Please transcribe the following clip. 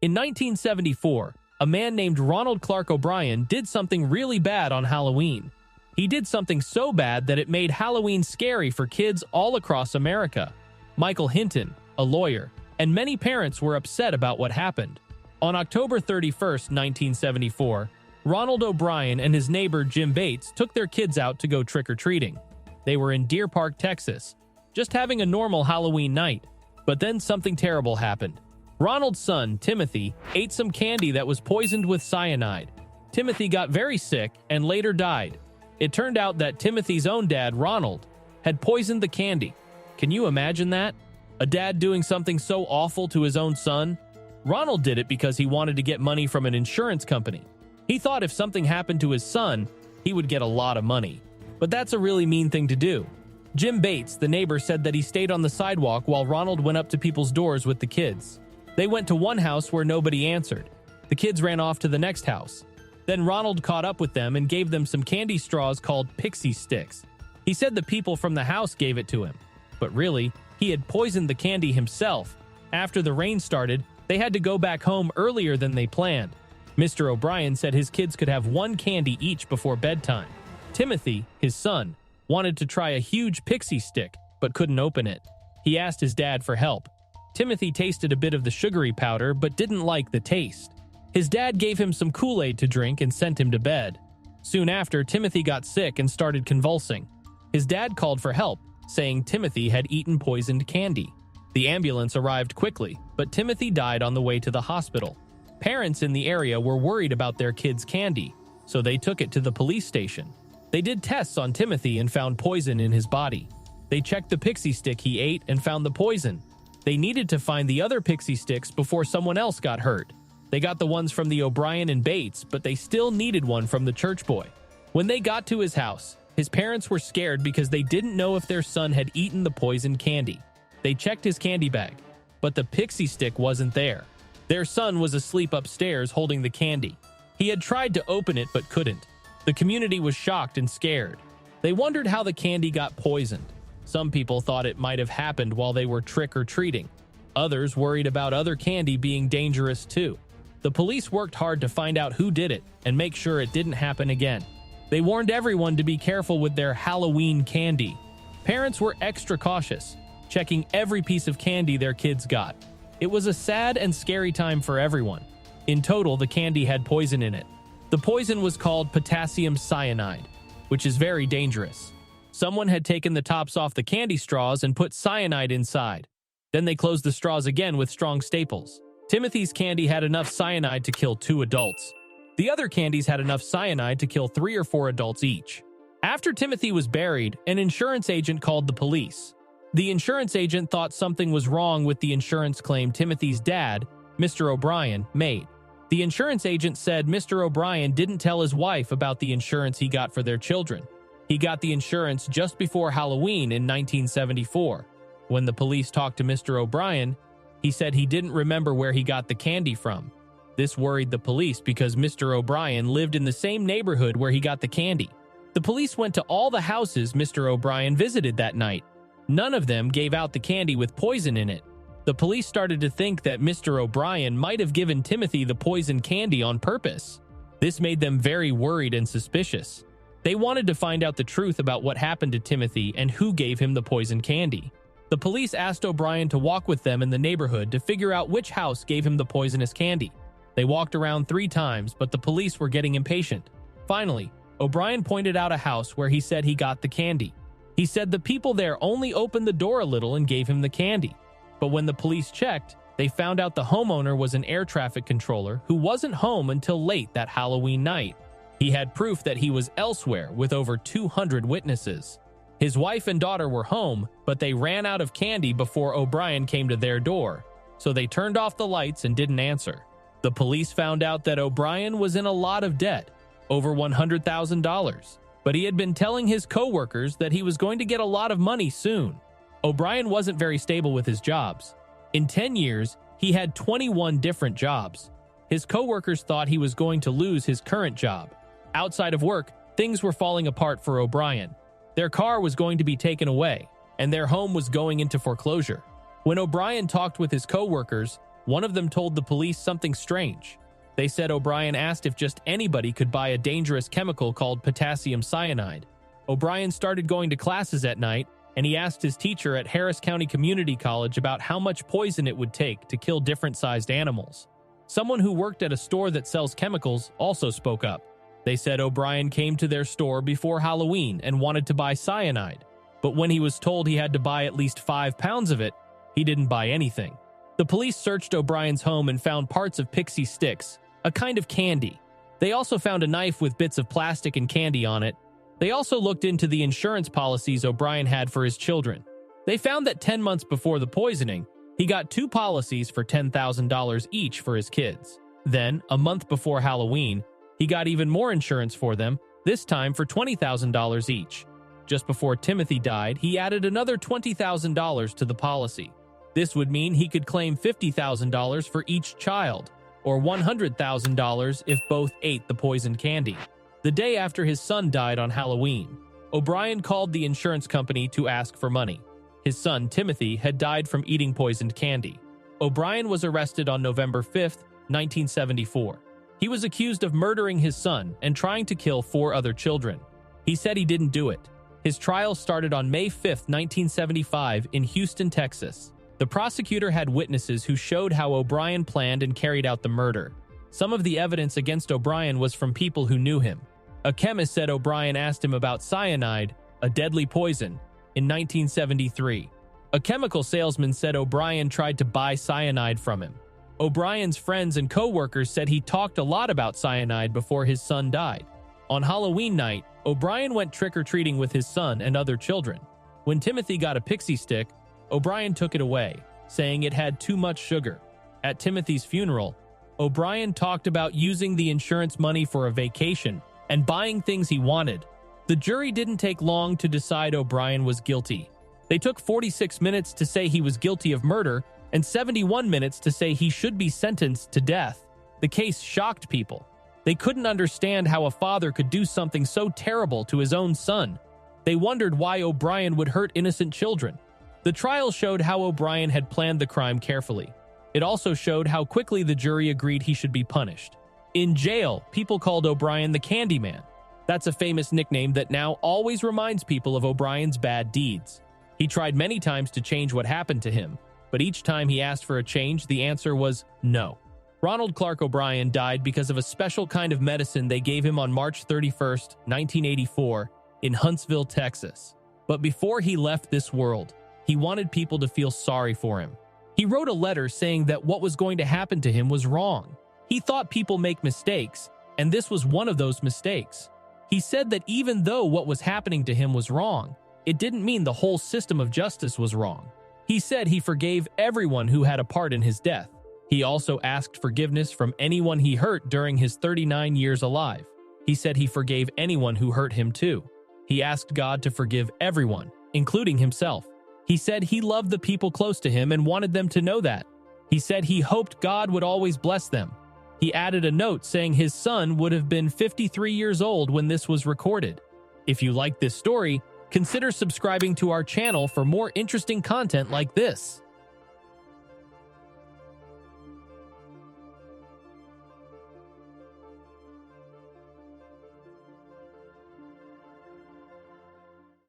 In 1974, a man named Ronald Clark O'Brien did something really bad on Halloween. He did something so bad that it made Halloween scary for kids all across America. Michael Hinton, a lawyer, and many parents were upset about what happened. On October 31, 1974, Ronald O'Brien and his neighbor Jim Bates took their kids out to go trick-or-treating. They were in Deer Park, Texas, just having a normal Halloween night. But then something terrible happened. Ronald's son, Timothy, ate some candy that was poisoned with cyanide. Timothy got very sick and later died. It turned out that Timothy's own dad, Ronald, had poisoned the candy. Can you imagine that? A dad doing something so awful to his own son? Ronald did it because he wanted to get money from an insurance company. He thought if something happened to his son, he would get a lot of money. But that's a really mean thing to do. Jim Bates, the neighbor, said that he stayed on the sidewalk while Ronald went up to people's doors with the kids. They went to one house where nobody answered. The kids ran off to the next house. Then Ronald caught up with them and gave them some candy straws called pixie sticks. He said the people from the house gave it to him. But really, he had poisoned the candy himself. After the rain started, they had to go back home earlier than they planned. Mr. O'Brien said his kids could have one candy each before bedtime. Timothy, his son, wanted to try a huge pixie stick, but couldn't open it. He asked his dad for help. Timothy tasted a bit of the sugary powder, but didn't like the taste. His dad gave him some Kool-Aid to drink and sent him to bed. Soon after, Timothy got sick and started convulsing. His dad called for help, saying Timothy had eaten poisoned candy. The ambulance arrived quickly, but Timothy died on the way to the hospital. Parents in the area were worried about their kid's candy, so they took it to the police station. They did tests on Timothy and found poison in his body. They checked the pixie stick he ate and found the poison. They needed to find the other pixie sticks before someone else got hurt. They got the ones from the O'Brien and Bates, but they still needed one from the church boy. When they got to his house, his parents were scared because they didn't know if their son had eaten the poisoned candy. They checked his candy bag, but the pixie stick wasn't there. Their son was asleep upstairs holding the candy. He had tried to open it but couldn't. The community was shocked and scared. They wondered how the candy got poisoned. Some people thought it might have happened while they were trick-or-treating. Others worried about other candy being dangerous too. The police worked hard to find out who did it and make sure it didn't happen again. They warned everyone to be careful with their Halloween candy. Parents were extra cautious, checking every piece of candy their kids got. It was a sad and scary time for everyone. In total, the candy had poison in it. The poison was called potassium cyanide, which is very dangerous. Someone had taken the tops off the candy straws and put cyanide inside. Then they closed the straws again with strong staples. Timothy's candy had enough cyanide to kill 2 adults. The other candies had enough cyanide to kill 3 or 4 adults each. After Timothy was buried, an insurance agent called the police. The insurance agent thought something was wrong with the insurance claim Timothy's dad, Mr. O'Brien, made. The insurance agent said Mr. O'Brien didn't tell his wife about the insurance he got for their children. He got the insurance just before Halloween in 1974. When the police talked to Mr. O'Brien, he said he didn't remember where he got the candy from. This worried the police because Mr. O'Brien lived in the same neighborhood where he got the candy. The police went to all the houses Mr. O'Brien visited that night. None of them gave out the candy with poison in it. The police started to think that Mr. O'Brien might have given Timothy the poison candy on purpose. This made them very worried and suspicious. They wanted to find out the truth about what happened to Timothy and who gave him the poison candy. The police asked O'Brien to walk with them in the neighborhood to figure out which house gave him the poisonous candy. They walked around 3 times, but the police were getting impatient. Finally, O'Brien pointed out a house where he said he got the candy. He said the people there only opened the door a little and gave him the candy. But when the police checked, they found out the homeowner was an air traffic controller who wasn't home until late that Halloween night. He had proof that he was elsewhere with over 200 witnesses. His wife and daughter were home, but they ran out of candy before O'Brien came to their door, so they turned off the lights and didn't answer. The police found out that O'Brien was in a lot of debt, over $100,000, but he had been telling his co-workers that he was going to get a lot of money soon. O'Brien wasn't very stable with his jobs. In 10 years, he had 21 different jobs. His co-workers thought he was going to lose his current job. Outside of work, things were falling apart for O'Brien. Their car was going to be taken away, and their home was going into foreclosure. When O'Brien talked with his co-workers, One of them told the police something strange. They said O'Brien asked if just anybody could buy a dangerous chemical called potassium cyanide. O'Brien started going to classes at night, and he asked his teacher at Harris County Community College about how much poison it would take to kill different-sized animals. Someone who worked at a store that sells chemicals also spoke up. They said O'Brien came to their store before Halloween and wanted to buy cyanide, but when he was told he had to buy at least 5 pounds of it, he didn't buy anything. The police searched O'Brien's home and found parts of pixie sticks, a kind of candy. They also found a knife with bits of plastic and candy on it. They also looked into the insurance policies O'Brien had for his children. They found that 10 months before the poisoning, he got 2 policies for $10,000 each for his kids. Then, a month before Halloween, he got even more insurance for them, this time for $20,000 each. Just before Timothy died, he added another $20,000 to the policy. This would mean he could claim $50,000 for each child, or $100,000 if both ate the poisoned candy. The day after his son died on Halloween, O'Brien called the insurance company to ask for money. His son, Timothy, had died from eating poisoned candy. O'Brien was arrested on November 5, 1974. He was accused of murdering his son and trying to kill 4 other children. He said he didn't do it. His trial started on May 5, 1975, in Houston, Texas. The prosecutor had witnesses who showed how O'Brien planned and carried out the murder. Some of the evidence against O'Brien was from people who knew him. A chemist said O'Brien asked him about cyanide, a deadly poison, in 1973. A chemical salesman said O'Brien tried to buy cyanide from him. O'Brien's friends and co-workers said he talked a lot about cyanide before his son died. On Halloween night, O'Brien went trick-or-treating with his son and other children. When Timothy got a pixie stick, O'Brien took it away, saying it had too much sugar. At Timothy's funeral, O'Brien talked about using the insurance money for a vacation and buying things he wanted. The jury didn't take long to decide O'Brien was guilty. They took 46 minutes to say he was guilty of murder and 71 minutes to say he should be sentenced to death. The case shocked people. They couldn't understand how a father could do something so terrible to his own son. They wondered why O'Brien would hurt innocent children. The trial showed how O'Brien had planned the crime carefully. It also showed how quickly the jury agreed he should be punished. In jail, people called O'Brien the Candyman. That's a famous nickname that now always reminds people of O'Brien's bad deeds. He tried many times to change what happened to him, but each time he asked for a change, the answer was no. Ronald Clark O'Brien died because of a special kind of medicine they gave him on March 31, 1984, in Huntsville, Texas. But before he left this world, he wanted people to feel sorry for him. He wrote a letter saying that what was going to happen to him was wrong. He thought people make mistakes, and this was one of those mistakes. He said that even though what was happening to him was wrong, it didn't mean the whole system of justice was wrong. He said he forgave everyone who had a part in his death. He also asked forgiveness from anyone he hurt during his 39 years alive. He said he forgave anyone who hurt him too. He asked God to forgive everyone, including himself. He said he loved the people close to him and wanted them to know that. He said he hoped God would always bless them. He added a note saying his son would have been 53 years old when this was recorded. If you like this story, consider subscribing to our channel for more interesting content like this.